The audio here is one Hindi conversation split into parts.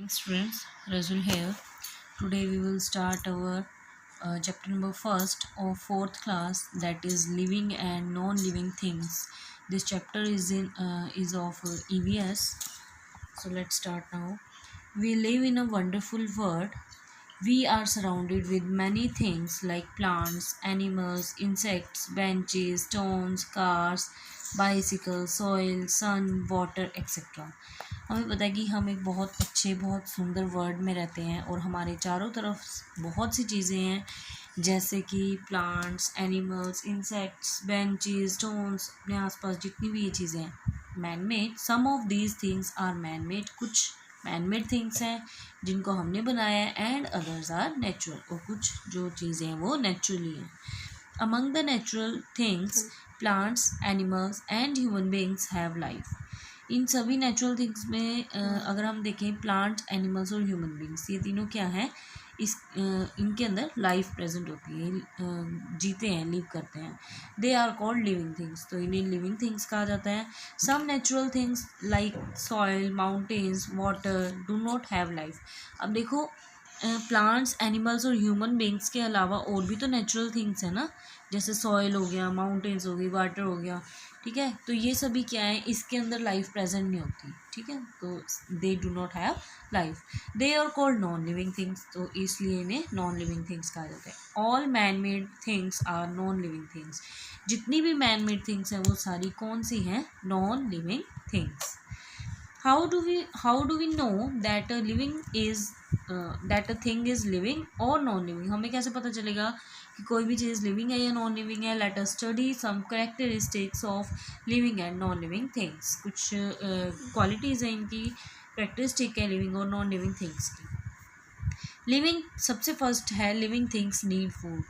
Thanks friends, Razul here. Today we will start our chapter number first of fourth class, that is living and non-living things. This chapter is of EVS. So let's start now. We live in a wonderful world. We are surrounded with many things like plants, animals, insects, benches, stones, cars, bicycles, soil, sun, water, etc. हमें पता है कि हम एक बहुत अच्छे बहुत सुंदर वर्ल्ड में रहते हैं और हमारे चारों तरफ बहुत सी चीज़ें हैं, जैसे कि plants, animals, insects, benches, stones, अपने आसपास जितनी भी ये चीज़ें हैं man made. Some of these things are man made. कुछ मैन मेड थिंग्स हैं जिनको हमने बनाया है, एंड अदर्स आर नेचुरल. और कुछ जो चीज़ें हैं वो नेचुरली हैं. Among the natural things plants, animals and human beings have life. इन सभी नेचुरल थिंग्स में अगर हम देखें प्लांट्स, एनिमल्स और ह्यूमन बींग्स, ये तीनों क्या हैं, इनके अंदर लाइफ प्रेजेंट होती है, जीते हैं, लिव करते हैं. They are called living things. तो इन्हें लिविंग थिंग्स कहा जाता है. Some natural things like soil, mountains, water do not have life. अब देखो, प्लांट्स, एनिमल्स और ह्यूमन बींग्स के अलावा और भी तो नेचुरल थिंग्स हैं ना, जैसे सॉइल हो गया, माउंटेन्स हो गई, वाटर हो गया. ठीक है, तो ये सभी क्या है, इसके अंदर लाइफ प्रेजेंट नहीं होती. ठीक है, तो they do not have life. They are called non living things. तो इसलिए इन्हें नॉन लिविंग थिंग्स कहा जाता है. All man made things are non living things. जितनी भी मैन मेड थिंग्स हैं वो सारी कौन सी हैं, non living things. How do we know that a thing is living or non living. हमें कैसे पता चलेगा कि कोई भी चीज़ लिविंग है या नॉन लिविंग है. Let us study some characteristics of living and non living things. कुछ क्वालिटीज़ हैं इनकी, कैरेक्टरिस्टिक है लिविंग और नॉन लिविंग थिंग्स की. लिविंग सबसे फर्स्ट है, लिविंग थिंग्स नीड फूड.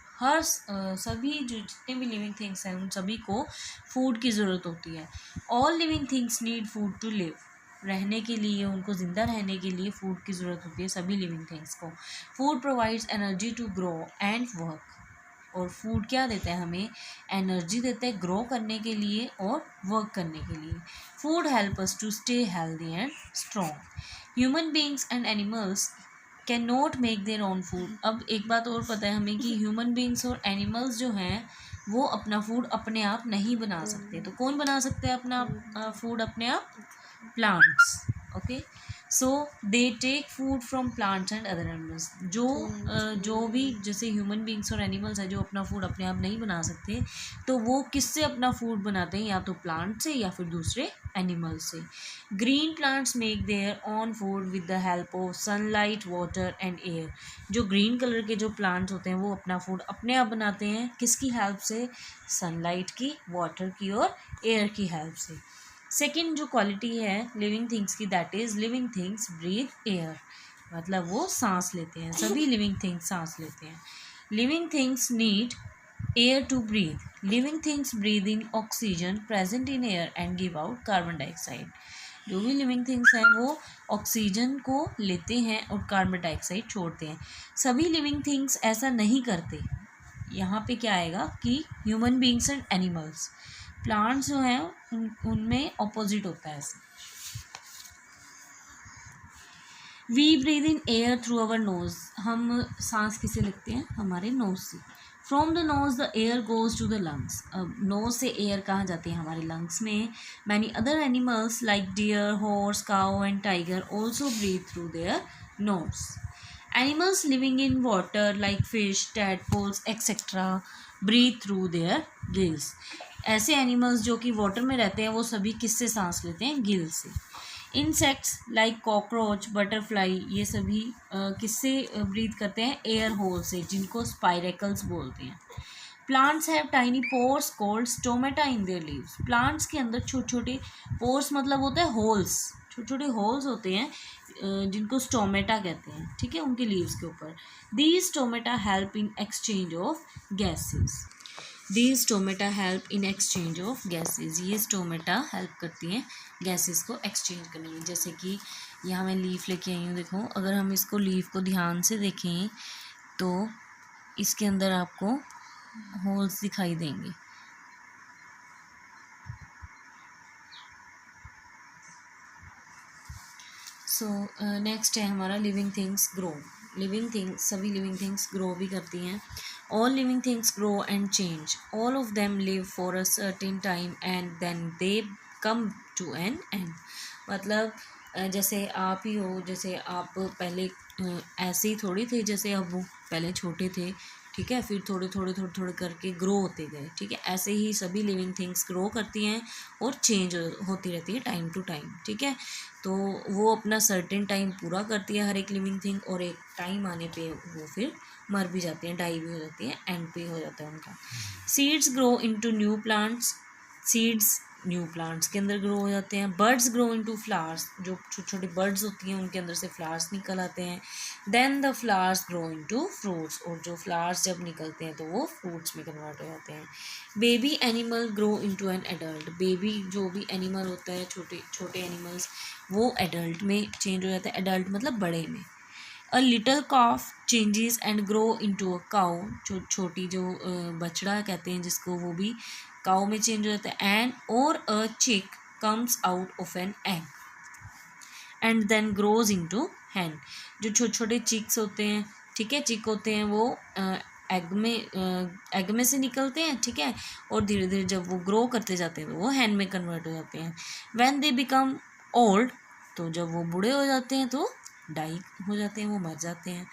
सभी जो जितने भी लिविंग थिंग्स हैं उन सभी को फूड की ज़रूरत होती है. All living things need food to live. रहने के लिए, उनको ज़िंदा रहने के लिए फूड की ज़रूरत होती है सभी लिविंग थिंग्स को. Food provides energy to grow and work. और फूड क्या देता है, हमें एनर्जी देता है ग्रो करने के लिए और वर्क करने के लिए. Food help us to stay healthy and strong. Human beings and animals can not make their own food. अब एक बात और पता है हमें कि ह्यूमन बींग्स और एनिमल्स जो हैं वो अपना फूड अपने आप नहीं बना सकते. तो कौन बना सकते हैं अपना फूड अपने आप, plants. Okay, so they take food from plants and other animals. जो भी जैसे ह्यूमन बींग्स और एनिमल्स हैं जो अपना फूड अपने आप नहीं बना सकते, तो वो किससे अपना फूड बनाते हैं, या तो प्लांट से या फिर दूसरे एनिमल से. Green plants make their on food with the help of sunlight, water and air. जो ग्रीन कलर के जो प्लांट्स होते हैं वो अपना फूड अपने आप बनाते हैं, किसकी हेल्प से, सनलाइट की, वाटर की और एयर की हेल्प से. सेकेंड जो क्वालिटी है लिविंग थिंग्स की, that is living things breathe air. मतलब वो सांस लेते हैं, सभी लिविंग थिंग्स सांस लेते हैं. Living things need air to breathe. Living things breathe in oxygen present in air and give out carbon dioxide. जो भी लिविंग थिंग्स हैं वो ऑक्सीजन को लेते हैं और कार्बन डाइऑक्साइड छोड़ते हैं. सभी लिविंग थिंग्स ऐसा नहीं करते. यहाँ पे क्या आएगा कि human beings and animals. Plants जो हैं उनमें ऑपोजिट होता है ऐसे. We breathe in air through our nose. हम सांस किसे लेते हैं, हमारे नोज से. From the nose the air goes to the lungs. अब नोज से एयर कहाँ जाती है, हमारे लंग्स में. Many other animals like deer, horse, cow and tiger also breathe through their nose. Animals living in water like fish, tadpoles etcetera breathe through their gills. ऐसे एनिमल्स जो कि वाटर में रहते हैं वो सभी किससे सांस लेते हैं, गिल से. इंसेक्ट्स लाइक कॉकरोच, बटरफ्लाई, ये सभी किससे ब्रीथ करते हैं, एयर होल से, जिनको स्पाइरेकल्स बोलते हैं. Plants have tiny pores called stomata in their leaves. Plants के अंदर छोटे छोटे पोर्स मतलब होता है होल्स, छोटे छोटे होल्स होते हैं जिनको स्टोमेटा कहते हैं. ठीक है, उनके लीव्स के ऊपर. These stomata help in exchange of gases. These stomata help in exchange of gases. ये स्टोमेटा हेल्प करती हैं गैसेस को एक्सचेंज करने में. जैसे कि यहाँ मैं लीफ लेके आई हूँ, देखो, अगर हम इसको लीफ को ध्यान से देखें तो इसके अंदर आपको होल्स दिखाई देंगे. सो नेक्स्ट है हमारा living things grow. Living things, सभी लिविंग थिंग्स ग्रो भी करती हैं। All living things grow and change, all of them live for a certain time and then they come to an end. मतलब जैसे आप ही हो, जैसे आप पहले ऐसे ही थोड़ी थे जैसे अब वो पहले छोटे थे, ठीक है, फिर थोड़े करके ग्रो होते गए, ठीक है। ऐसे ही सभी लिविंग थिंग्स ग्रो करती हैं और चेंज होती रहती है टाइम टू टाइम, ठीक है। तो वो अपना सर्टेन टाइम पूरा करती है हर एक लिविंग थिंग, और एक टाइम आने पे वो फिर मर भी जाती हैं, डाई भी हो जाती हैं, एंड पे हो जाता है उनका। Seeds grow into new plants, seeds new plants के अंदर ग्रो हो जाते हैं। बर्ड्स ग्रो इनटू फ्लावर्स, जो छोटे छोटे बर्ड्स होती हैं उनके अंदर से फ्लावर्स निकल आते हैं। Then the flowers grow into fruits, और जो फ्लावर्स जब निकलते हैं तो वो फ्रूट्स में कन्वर्ट हो जाते हैं। Baby animal grow into an adult, baby जो भी एनिमल होता है, छोटे छोटे एनिमल्स, वो एडल्ट में चेंज हो जाता है। एडल्ट मतलब बड़े में। A little calf changes and grow into a cow, छोटी जो बछड़ा कहते हैं जिसको, वो भी काउ में चेंज हो जाता है। एंड और a chick comes out of an egg and then grows into hen, जो छोटे छोटे चिक्स होते हैं, ठीक है, चिक होते हैं, वो एग में से निकलते हैं, ठीक है, और धीरे धीरे जब वो ग्रो करते जाते हैं तो वो हैन में कन्वर्ट हो जाते हैं। व्हेन दे बिकम ओल्ड, तो जब वो बूढ़े हो जाते हैं तो डाई हो जाते हैं, वो मर जाते हैं।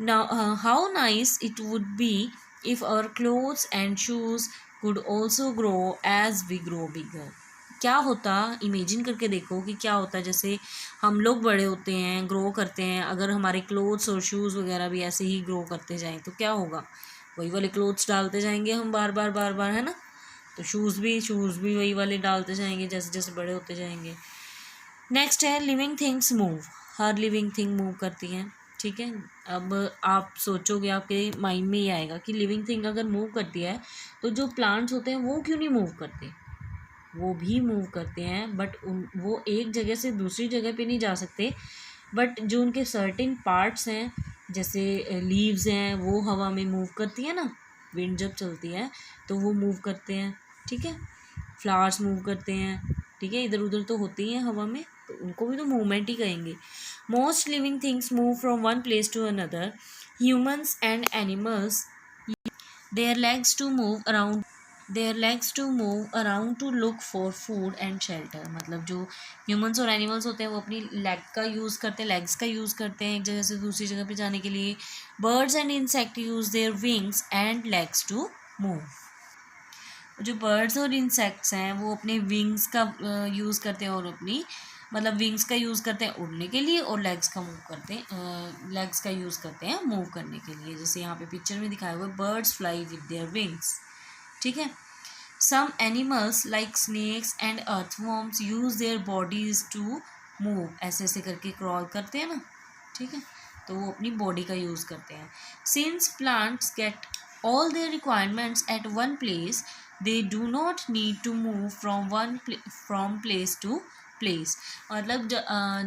Now how nice it would be if our clothes and shoes could also grow as we grow bigger. क्या होता, इमेजिन करके देखो कि क्या होता जैसे हम लोग बड़े होते हैं, ग्रो करते हैं, अगर हमारे क्लोथ्स और शूज़ वगैरह भी ऐसे ही ग्रो करते जाएं तो क्या होगा। वही वाले क्लोथ्स डालते जाएंगे हम बार बार, है ना। तो शूज़ भी वही वाले डालते जाएंगे जैसे जैसे बड़े होते जाएंगे। नेक्स्ट है लिविंग थिंग्स मूव, हर लिविंग थिंग मूव करती हैं, ठीक है। अब आप सोचोगे, आपके माइंड में ये आएगा कि लिविंग थिंग अगर मूव करती है तो जो प्लांट्स होते हैं वो क्यों नहीं मूव करते। वो भी मूव करते हैं, बट वो एक जगह से दूसरी जगह पे नहीं जा सकते, बट जो उनके सर्टेन पार्ट्स हैं, जैसे लीव्स हैं, वो हवा में मूव करती है ना, विंड जब चलती है तो वो मूव करते हैं, ठीक है। फ्लावर्स मूव करते हैं, ठीक है, इधर उधर तो होती हैं हवा में, तो उनको भी तो मूवमेंट ही कहेंगे। Most living things move from one place to another, humans and animals their legs to move around, their legs to move around to look for food and shelter. मतलब जो ह्यूमंस और एनिमल्स होते हैं वो अपनी लेग का यूज़ करते हैं, लेग्स का यूज़ करते हैं एक जगह से दूसरी जगह पे जाने के लिए। Birds and insect use their wings and legs to move. जो बर्ड्स और इंसेक्ट्स हैं वो अपने विंग्स का यूज़ करते हैं, और अपनी मतलब विंग्स का यूज़ करते हैं उड़ने के लिए, और लेग्स का मूव करते हैं, लेग्स का यूज़ करते हैं मूव करने के लिए। जैसे यहाँ पे पिक्चर में दिखाया हुआ है, birds fly with their wings, ठीक है। Some animals like snakes and earthworms use their bodies to move, ऐसे ऐसे करके क्रॉल करते हैं ना, ठीक है, तो वो अपनी बॉडी का यूज़ करते हैं। Since plants get all their requirements at one place, they do not need to move from place to place। मतलब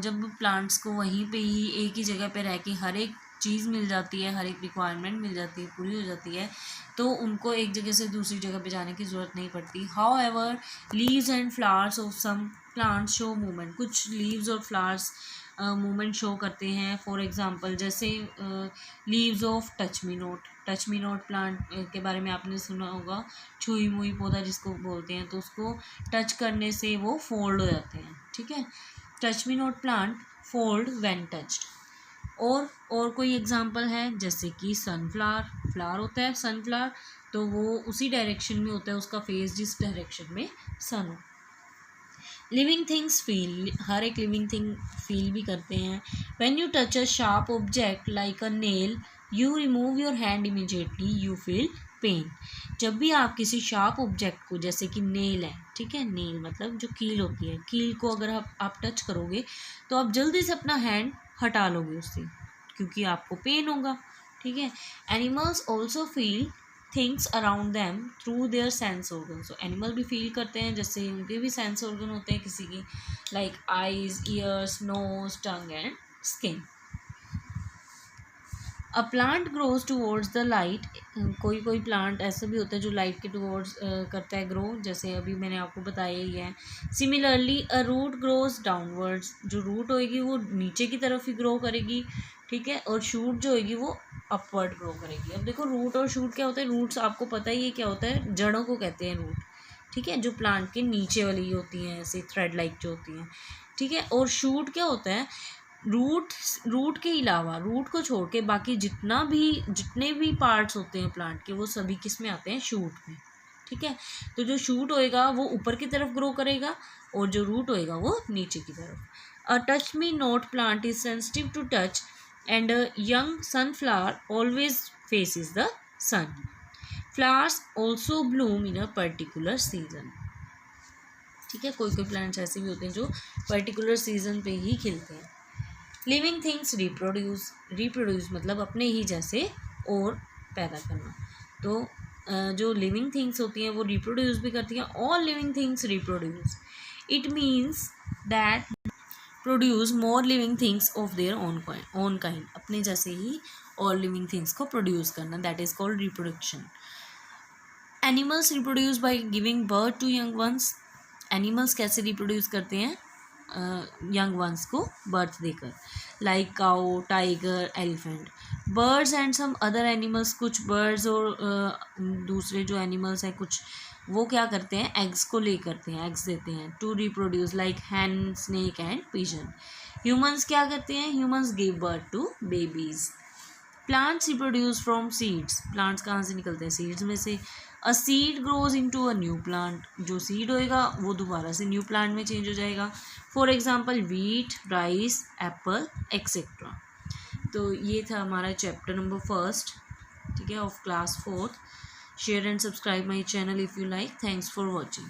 जब प्लांट्स को वहीं पे ही एक ही जगह पे रह के हर एक चीज़ मिल जाती है, हर एक रिक्वायरमेंट मिल जाती है, पूरी हो जाती है, तो उनको एक जगह से दूसरी जगह पे जाने की ज़रूरत नहीं पड़ती। However leaves and flowers of some plants show movement, कुछ लीव्स और फ्लावर्स मूवमेंट शो करते हैं। फॉर एग्जांपल जैसे leaves of touch me not plant के बारे में आपने सुना होगा, छुई मुई पौधा जिसको बोलते हैं, तो उसको टच करने से वो फोल्ड हो जाते हैं, ठीक है। Touch me not plant fold when touched. और कोई एग्जांपल है जैसे कि सनफ्लावर, फ्लावर होता है सनफ्लावर, तो वो उसी डायरेक्शन में होता है, उसका फेस जिस डायरेक्शन में सन हो। लिविंग थिंग्स फील, हर एक लिविंग थिंग फील भी करते हैं। When you touch a sharp object like a nail, you remove your hand immediately, you feel pain. जब भी आप किसी शार्प ऑब्जेक्ट को, जैसे कि नेल है, ठीक है, नेल मतलब जो कील होती है, कील को अगर आप टच करोगे तो आप जल्दी से अपना हैंड हटा लोगे उससे, क्योंकि आपको पेन होगा, ठीक है। Animals also feel things around them through their sense organ, so animal भी फील करते हैं, जैसे उनके भी सेंस ऑर्गन होते हैं किसी की, like eyes, ears, nose, tongue and skin. A plant grows towards the light, कोई कोई प्लांट ऐसा भी होता है जो लाइट के टूवर्ड्स करता है ग्रो, जैसे अभी मैंने आपको बताया ही है. Similarly a root grows downwards, जो रूट होएगी वो नीचे की तरफ ही ग्रो करेगी, ठीक है, और शूट जो होएगी वो अपवर्ड ग्रो करेगी. अब देखो रूट और शूट क्या होता है. रूट्स आपको पता ही है क्या होता है, जड़ों को कहते हैं रूट, ठीक है, जो प्लांट के नीचे वाली होती हैं ऐसे थ्रेड लाइक जो होती हैं, ठीक है. और शूट क्या होता है, रूट के अलावा, रूट को छोड़ के बाकी जितने भी पार्ट्स होते हैं प्लांट के वो सभी किस में आते हैं, शूट में, ठीक है. तो जो शूट होएगा वो ऊपर की तरफ ग्रो करेगा और जो रूट होएगा वो नीचे की तरफ. A touch me not plant is sensitive to touch and a young sunflower always faces the sun. Flowers also bloom in a particular season, ठीक है. कोई कोई प्लांट्स ऐसे भी होते हैं जो पर्टिकुलर सीजन पे ही खिलते हैं. लिविंग थिंग्स रिप्रोड्यूस मतलब अपने ही जैसे और पैदा करना. तो जो लिविंग थिंग्स होती हैं वो रिप्रोड्यूस भी करती हैं. All living things reproduce, it means that produce more living things of their own kind, अपने जैसे ही और लिविंग थिंग्स को प्रोड्यूस करना, that is called reproduction. Animals reproduce by giving birth to young ones. एनिमल्स कैसे रिप्रोड्यूस करते हैं, यंग वंस को बर्थ देकर, like cow, tiger, elephant. Birds and some other animals, कुछ बर्ड्स और दूसरे जो एनिमल्स हैं कुछ, वो क्या करते हैं, एग्स को ले करते हैं, एग्स देते हैं to reproduce, like hen, snake and pigeon. Humans क्या करते हैं, humans give birth to babies. Plants reproduce from seeds, plants कहाँ से निकलते हैं, सीड्स में से. A seed grows into a new plant, जो सीड होएगा वो दोबारा से न्यू प्लांट में चेंज हो जाएगा. For example wheat, rice, Apple etcetera. तो ये था हमारा चैप्टर नंबर 1, ठीक है, of class 4th. Share and subscribe my channel if you like. Thanks for watching.